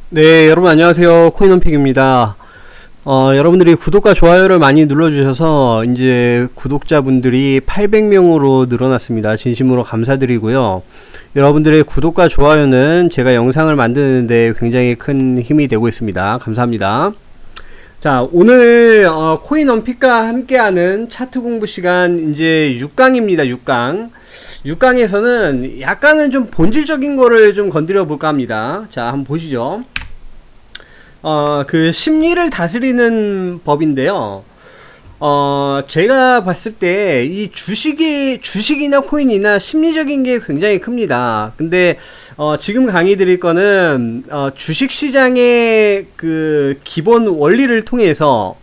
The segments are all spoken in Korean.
네, 여러분 안녕하세요. 코인원픽입니다. 여러분들이 구독과 좋아요를 많이 눌러주셔서 이제 구독자분들이 800명으로 늘어났습니다. 진심으로 감사드리고요. 여러분들의 구독과 좋아요는 제가 영상을 만드는데 굉장히 큰 힘이 되고 있습니다. 감사합니다. 자, 오늘 코인원픽과 함께하는 차트 공부 시간 이제 6강입니다. 6강. 6강에서는 약간은 좀 본질적인 거를 좀 건드려 볼까 합니다. 자, 한번 보시죠. 그 심리를 다스리는 법인데요. 제가 봤을 때 이 주식이나 코인이나 심리적인 게 굉장히 큽니다. 근데 지금 강의 드릴 거는 주식 시장의 그 기본 원리를 통해서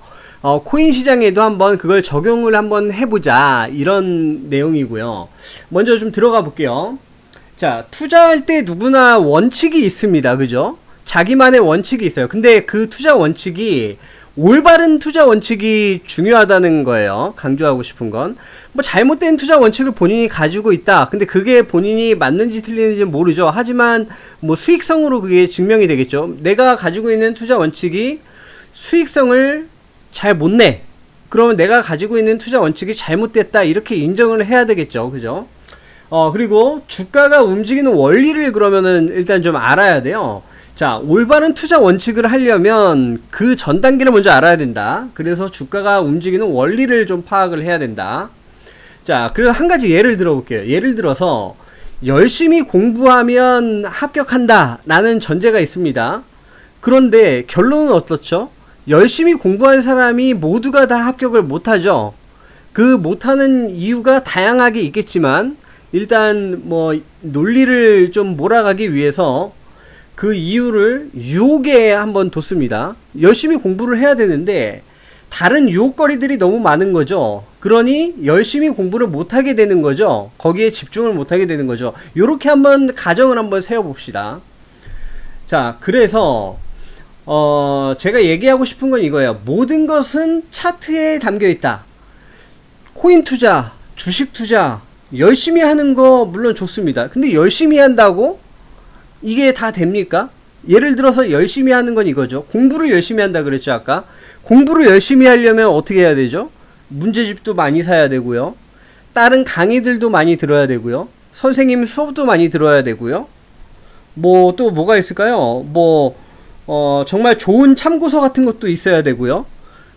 코인 시장에도 한번 그걸 적용을 한번 해보자, 이런 내용이고요. 먼저 좀 들어가 볼게요. 자, 투자할 때 누구나 원칙이 있습니다. 그죠? 자기만의 원칙이 있어요. 근데 그 투자 원칙이 올바른 투자 원칙이 중요하다는 거예요. 강조하고 싶은 건 뭐 잘못된 투자 원칙을 본인이 가지고 있다. 근데 그게 본인이 맞는지 틀리는지 모르죠. 하지만 뭐 수익성으로 그게 증명이 되겠죠. 내가 가지고 있는 투자 원칙이 수익성을 잘 못 내. 그러면 내가 가지고 있는 투자 원칙이 잘못됐다, 이렇게 인정을 해야 되겠죠. 그죠? 그리고 주가가 움직이는 원리를 그러면은 일단 좀 알아야 돼요. 자, 올바른 투자 원칙을 하려면 그 전 단계를 먼저 알아야 된다. 그래서 주가가 움직이는 원리를 좀 파악을 해야 된다. 자, 그래서 한 가지 예를 들어 볼게요. 예를 들어서 열심히 공부하면 합격한다 라는 전제가 있습니다. 그런데 결론은 어떻죠? 열심히 공부한 사람이 모두가 다 합격을 못하죠. 그 못하는 이유가 다양하게 있겠지만 일단 뭐 논리를 좀 몰아가기 위해서 그 이유를 유혹에 한번 뒀습니다. 열심히 공부를 해야 되는데 다른 유혹거리들이 너무 많은 거죠. 그러니 열심히 공부를 못하게 되는 거죠. 거기에 집중을 못하게 되는 거죠. 요렇게 한번 가정을 한번 세워봅시다. 자, 그래서 제가 얘기하고 싶은 건 이거예요. 모든 것은 차트에 담겨 있다. 코인 투자, 주식 투자 열심히 하는 거 물론 좋습니다. 근데 열심히 한다고 이게 다 됩니까? 예를 들어서 열심히 하는 건 이거죠. 공부를 열심히 한다 그랬죠, 아까. 공부를 열심히 하려면 어떻게 해야 되죠? 문제집도 많이 사야 되고요. 다른 강의들도 많이 들어야 되고요. 선생님 수업도 많이 들어야 되고요. 뭐 또 뭐가 있을까요? 뭐 정말 좋은 참고서 같은 것도 있어야 되고요.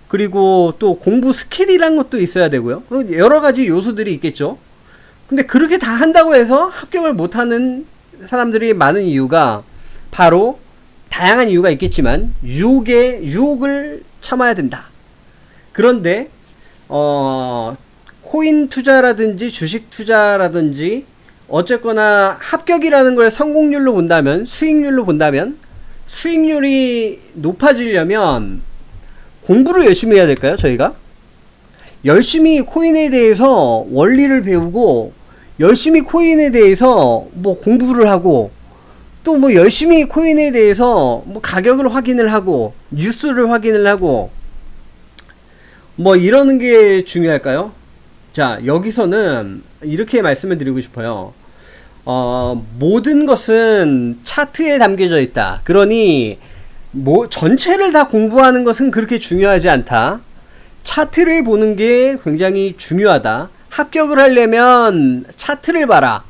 그리고 또 공부 스킬이란 것도 있어야 되고요. 여러 가지 요소들이 있겠죠. 근데 그렇게 다 한다고 해서 합격을 못하는 사람들이 많은 이유가 바로 다양한 이유가 있겠지만 유혹을 참아야 된다. 그런데 코인 투자라든지 주식 투자라든지 어쨌거나 합격이라는 걸 성공률로 본다면, 수익률로 본다면, 수익률이 높아지려면 공부를 열심히 해야 될까요? 저희가 열심히 코인에 대해서 원리를 배우고 열심히 코인에 대해서 뭐 공부를 하고 또 뭐 열심히 코인에 대해서 뭐 가격을 확인을 하고 뉴스를 확인을 하고 뭐 이러는 게 중요할까요? 자, 여기서는 이렇게 말씀을 드리고 싶어요. 모든 것은 차트에 담겨져 있다. 그러니 뭐 전체를 다 공부하는 것은 그렇게 중요하지 않다. 차트를 보는 게 굉장히 중요하다. 합격을 하려면 차트를 봐라.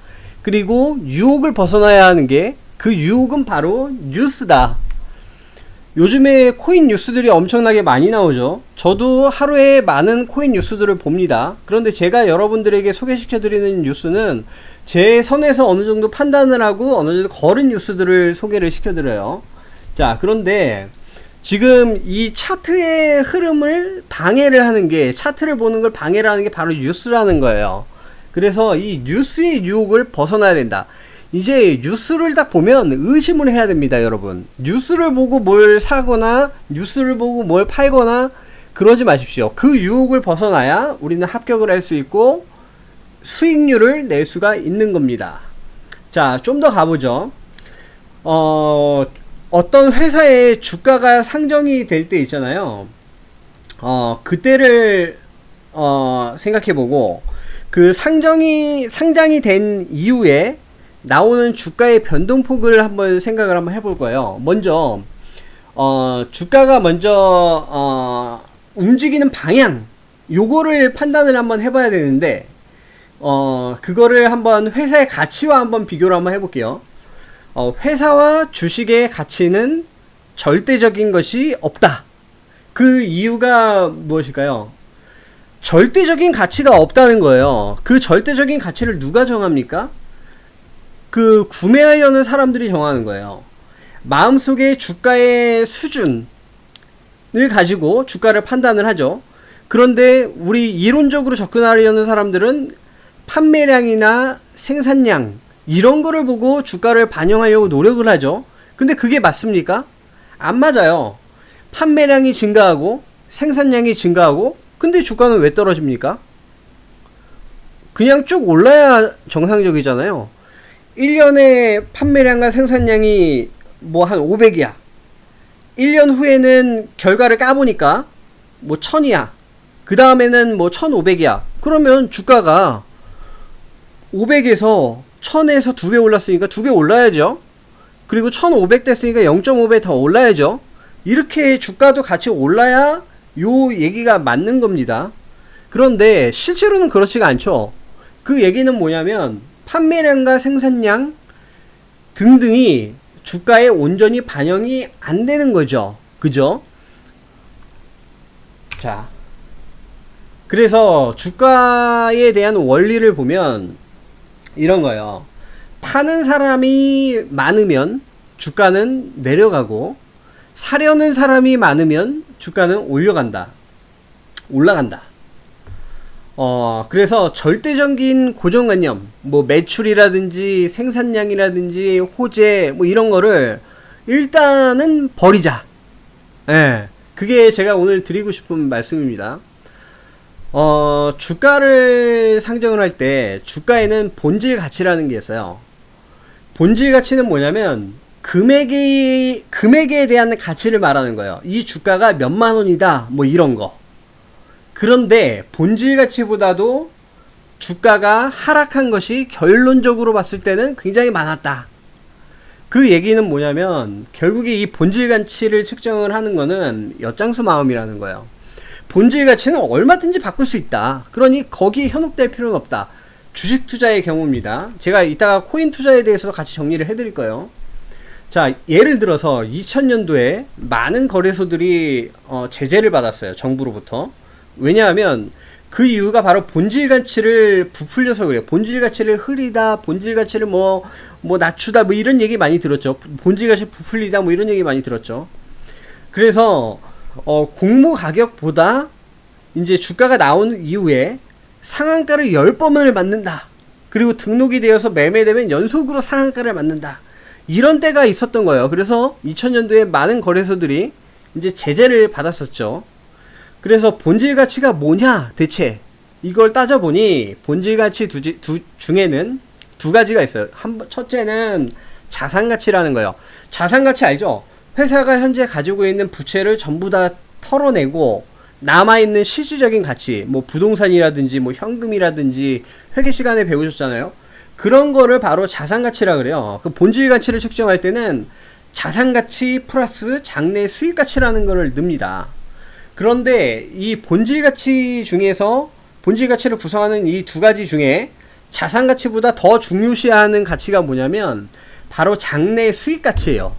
그리고 유혹을 벗어나야 하는 게, 그 유혹은 바로 뉴스다. 요즘에 코인 뉴스들이 엄청나게 많이 나오죠. 저도 하루에 많은 코인 뉴스들을 봅니다. 그런데 제가 여러분들에게 소개시켜드리는 뉴스는 제 선에서 어느 정도 판단을 하고 어느 정도 거른 뉴스들을 소개를 시켜드려요. 자, 그런데 지금 이 차트의 흐름을 방해를 하는 게, 차트를 보는 걸 방해를 하는 게 바로 뉴스라는 거예요. 그래서 이 뉴스의 유혹을 벗어나야 된다. 이제 뉴스를 딱 보면 의심을 해야 됩니다, 여러분. 뉴스를 보고 뭘 사거나 뉴스를 보고 뭘 팔거나 그러지 마십시오. 그 유혹을 벗어나야 우리는 합격을 할 수 있고 수익률을 낼 수가 있는 겁니다. 자, 좀 더 가보죠. 어떤 회사의 주가가 상정이 될 때 있잖아요. 그때를 생각해보고 그 상장이 된 이후에 나오는 주가의 변동폭을 한번 생각을 한번 해볼 거예요. 먼저 주가가 먼저 움직이는 방향, 요거를 판단을 한번 해봐야 되는데 그거를 한번 회사의 가치와 한번 비교를 한번 해볼게요. 회사와 주식의 가치는 절대적인 것이 없다. 그 이유가 무엇일까요? 절대적인 가치가 없다는 거예요. 그 절대적인 가치를 누가 정합니까? 그 구매하려는 사람들이 정하는 거예요. 마음속에 주가의 수준을 가지고 주가를 판단을 하죠. 그런데 우리 이론적으로 접근하려는 사람들은 판매량이나 생산량 이런 거를 보고 주가를 반영하려고 노력을 하죠. 근데 그게 맞습니까? 안 맞아요. 판매량이 증가하고 생산량이 증가하고 근데 주가는 왜 떨어집니까? 그냥 쭉 올라야 정상적이잖아요. 1년에 판매량과 생산량이 뭐 한 500이야. 1년 후에는 결과를 까보니까 뭐 1000이야. 그 다음에는 뭐 1500이야. 그러면 주가가 500에서 1000에서 2배 올랐으니까 2배 올라야죠. 그리고 1500 됐으니까 0.5배 더 올라야죠. 이렇게 주가도 같이 올라야 요 얘기가 맞는 겁니다. 그런데 실제로는 그렇지가 않죠. 그 얘기는 뭐냐면 판매량과 생산량 등등이 주가에 온전히 반영이 안 되는 거죠. 그죠? 자, 그래서 주가에 대한 원리를 보면 이런 거예요. 파는 사람이 많으면 주가는 내려가고 사려는 사람이 많으면 주가는 올라간다. 그래서 절대적인 고정관념, 뭐 매출이라든지 생산량이라든지 호재 뭐 이런 거를 일단은 버리자. 예. 그게 제가 오늘 드리고 싶은 말씀입니다. 주가를 상정을 할 때 주가에는 본질 가치라는 게 있어요. 본질 가치는 뭐냐면 금액에 대한 가치를 말하는 거예요. 이 주가가 몇만 원이다 뭐 이런 거. 그런데 본질 가치보다도 주가가 하락한 것이 결론적으로 봤을 때는 굉장히 많았다. 그 얘기는 뭐냐면 결국에 이 본질 가치를 측정을 하는 거는 엿장수 마음이라는 거예요. 본질 가치는 얼마든지 바꿀 수 있다. 그러니 거기에 현혹될 필요는 없다. 주식 투자의 경우입니다. 제가 이따가 코인 투자에 대해서도 같이 정리를 해드릴 거예요. 자, 예를 들어서 2000년도에 많은 거래소들이 제재를 받았어요. 정부로부터. 왜냐하면 그 이유가 바로 본질 가치를 부풀려서 그래요. 본질 가치를 흐리다, 본질 가치를 뭐 낮추다, 뭐 이런 얘기 많이 들었죠. 본질 가치 부풀리다, 뭐 이런 얘기 많이 들었죠. 그래서 공모 가격보다 이제 주가가 나온 이후에 상한가를 10번을 맞는다. 그리고 등록이 되어서 매매되면 연속으로 상한가를 맞는다. 이런 때가 있었던 거예요. 그래서 2000년도에 많은 거래소들이 이제 제재를 받았었죠. 그래서 본질 가치가 뭐냐 대체 이걸 따져보니 본질 가치 중에는 두 가지가 있어요. 첫째는 자산 가치라는 거예요. 자산 가치 알죠? 회사가 현재 가지고 있는 부채를 전부 다 털어내고 남아있는 실질적인 가치, 뭐 부동산이라든지 뭐 현금이라든지 회계 시간에 배우셨잖아요. 그런 거를 바로 자산 가치라 그래요. 그 본질 가치를 측정할 때는 자산 가치 플러스 장래 수익 가치라는 거를 넣습니다. 그런데 이 본질 가치 중에서 본질 가치를 구성하는 이 두 가지 중에 자산 가치보다 더 중요시하는 가치가 뭐냐면 바로 장래 수익 가치예요.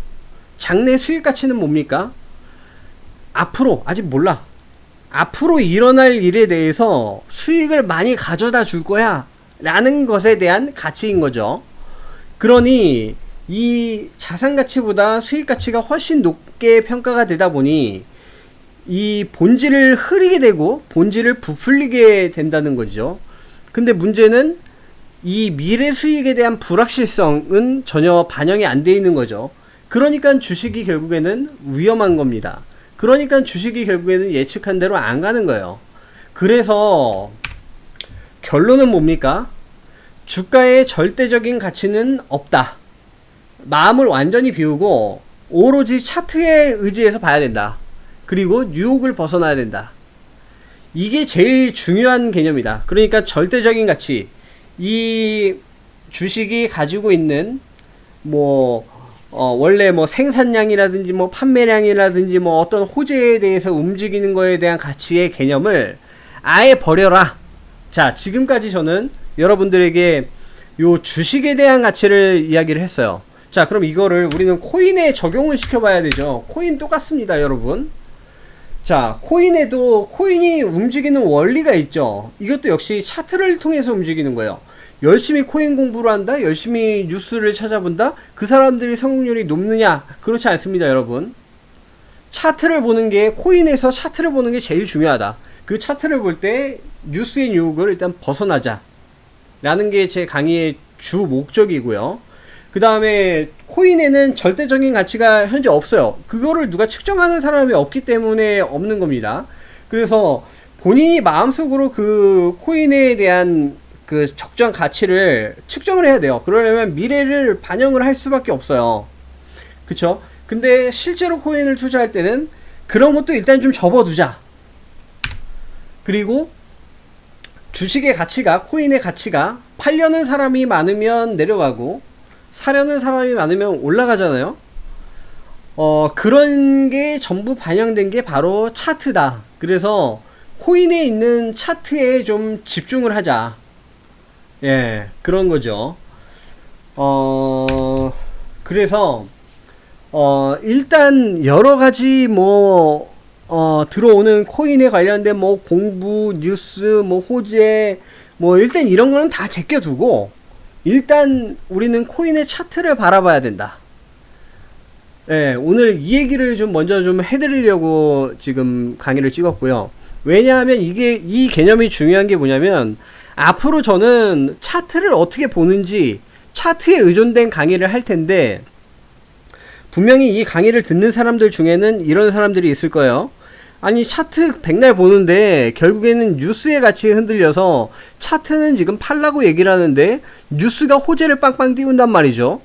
장래 수익 가치는 뭡니까? 앞으로 아직 몰라. 앞으로 일어날 일에 대해서 수익을 많이 가져다 줄 거야 라는 것에 대한 가치인 거죠. 그러니 이 자산 가치보다 수익 가치가 훨씬 높게 평가가 되다 보니 이 본질을 흐리게 되고 본질을 부풀리게 된다는 거죠. 근데 문제는 이 미래 수익에 대한 불확실성은 전혀 반영이 안 돼 있는 거죠. 그러니까 주식이 결국에는 위험한 겁니다. 그러니까 주식이 결국에는 예측한 대로 안 가는 거예요. 그래서 결론은 뭡니까? 주가의 절대적인 가치는 없다. 마음을 완전히 비우고 오로지 차트에 의지해서 봐야 된다. 그리고 유혹을 벗어나야 된다. 이게 제일 중요한 개념이다. 그러니까 절대적인 가치, 이 주식이 가지고 있는 뭐 원래 뭐 생산량이라든지 뭐 판매량이라든지 뭐 어떤 호재에 대해서 움직이는 거에 대한 가치의 개념을 아예 버려라. 자, 지금까지 저는 여러분들에게 요 주식에 대한 가치를 이야기를 했어요. 자, 그럼 이거를 우리는 코인에 적용을 시켜봐야 되죠. 코인 똑같습니다, 여러분. 자, 코인에도 코인이 움직이는 원리가 있죠. 이것도 역시 차트를 통해서 움직이는 거예요. 열심히 코인 공부를 한다, 열심히 뉴스를 찾아본다, 그 사람들이 성공률이 높느냐? 그렇지 않습니다, 여러분. 차트를 보는 게, 코인에서 차트를 보는 게 제일 중요하다. 그 차트를 볼 때 뉴스의 유혹을 일단 벗어나자 라는 게 제 강의의 주 목적이고요. 그 다음에 코인에는 절대적인 가치가 현재 없어요. 그거를 누가 측정하는 사람이 없기 때문에 없는 겁니다. 그래서 본인이 마음속으로 그 코인에 대한 그 적정 가치를 측정을 해야 돼요. 그러려면 미래를 반영을 할 수밖에 없어요. 그쵸? 근데 실제로 코인을 투자할 때는 그런 것도 일단 좀 접어두자. 그리고 주식의 가치가, 코인의 가치가 팔려는 사람이 많으면 내려가고 사려는 사람이 많으면 올라가잖아요. 그런 게 전부 반영된 게 바로 차트다. 그래서 코인에 있는 차트에 좀 집중을 하자. 예, 그런 거죠. 그래서 일단 여러 가지 뭐 들어오는 코인에 관련된 뭐 공부, 뉴스, 뭐 호재, 뭐 일단 이런 거는 다 제껴두고 일단 우리는 코인의 차트를 바라봐야 된다. 예, 오늘 이 얘기를 좀 먼저 좀 해드리려고 지금 강의를 찍었고요. 왜냐하면 이 개념이 중요한 게 뭐냐면 앞으로 저는 차트를 어떻게 보는지 차트에 의존된 강의를 할 텐데 분명히 이 강의를 듣는 사람들 중에는 이런 사람들이 있을 거예요. 아니, 차트 백날 보는데 결국에는 뉴스의 가치에 흔들려서 차트는 지금 팔라고 얘기를 하는데 뉴스가 호재를 빵빵 띄운단 말이죠.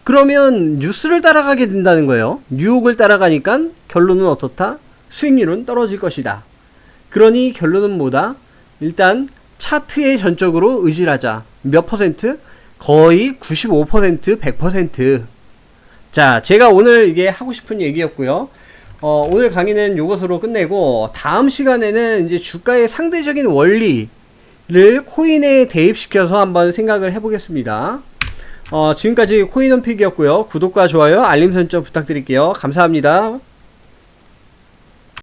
그러면 뉴스를 따라가게 된다는 거예요. 뉴욕을 따라가니까 결론은 어떻다? 수익률은 떨어질 것이다. 그러니 결론은 뭐다? 일단 차트에 전적으로 의지를 하자. 몇 퍼센트? 거의 95%, 100%. 자, 제가 오늘 이게 하고 싶은 얘기였고요. 오늘 강의는 이것으로 끝내고 다음 시간에는 이제 주가의 상대적인 원리를 코인에 대입시켜서 한번 생각을 해보겠습니다. 지금까지 코인원픽이었고요. 구독과 좋아요, 알림 설정 부탁드릴게요. 감사합니다.